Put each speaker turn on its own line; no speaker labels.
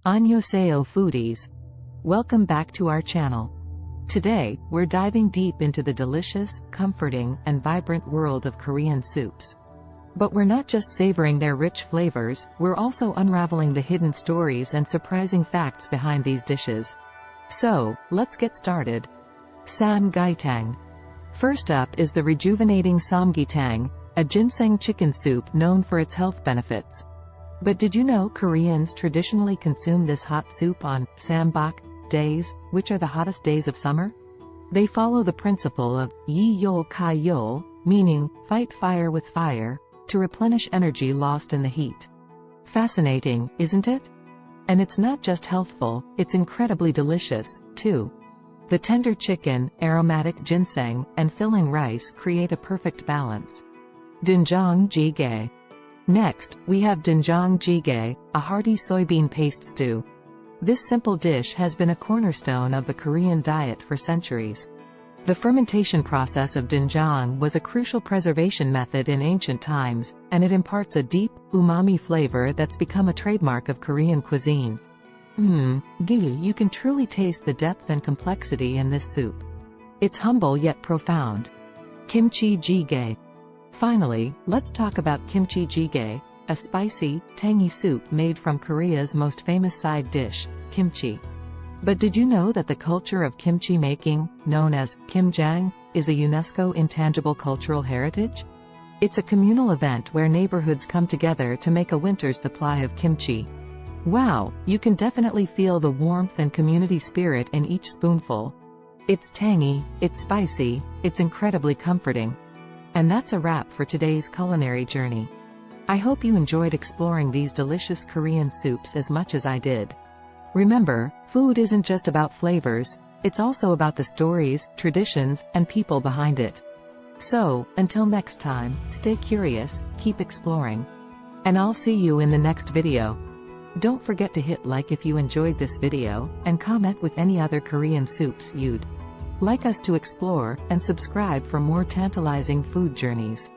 Annyeonghaseyo foodies. Welcome back to our channel. Today, we're diving deep into the delicious, comforting, and vibrant world of Korean soups. But we're not just savoring their rich flavors, we're also unraveling the hidden stories and surprising facts behind these dishes. So, let's get started. Samgyetang. First up is the rejuvenating Samgyetang, a ginseng chicken soup known for its health benefits. But did you know Koreans traditionally consume this hot soup on Sambak days, which are the hottest days of summer? They follow the principle of Yi-yol Kai-yol, meaning fight fire with fire, to replenish energy lost in the heat. Fascinating, isn't it? And it's not just healthful, it's incredibly delicious, too. The tender chicken, aromatic ginseng, and filling rice create a perfect balance. Doenjang Jjigae. Next, we have Doenjang Jjigae, a hearty soybean paste stew. This simple dish has been a cornerstone of the Korean diet for centuries. The fermentation process of doenjang was a crucial preservation method in ancient times, and it imparts a deep, umami flavor that's become a trademark of Korean cuisine. You can truly taste the depth and complexity in this soup. It's humble yet profound. Kimchi Jjigae. Finally, let's talk about Kimchi Jjigae, a spicy, tangy soup made from Korea's most famous side dish, kimchi. But did you know that the culture of kimchi making, known as kimjang, is a UNESCO intangible cultural heritage? It's a communal event where neighborhoods come together to make a winter's supply of kimchi. Wow, you can definitely feel the warmth and community spirit in each spoonful. It's tangy, it's spicy, it's incredibly comforting. And that's a wrap for today's culinary journey. I hope you enjoyed exploring these delicious Korean soups as much as I did. Remember, food isn't just about flavors, it's also about the stories, traditions, and people behind it. So, until next time, stay curious, keep exploring. And I'll see you in the next video. Don't forget to hit like if you enjoyed this video, and comment with any other Korean soups you'd like us to explore, and subscribe for more tantalizing food journeys.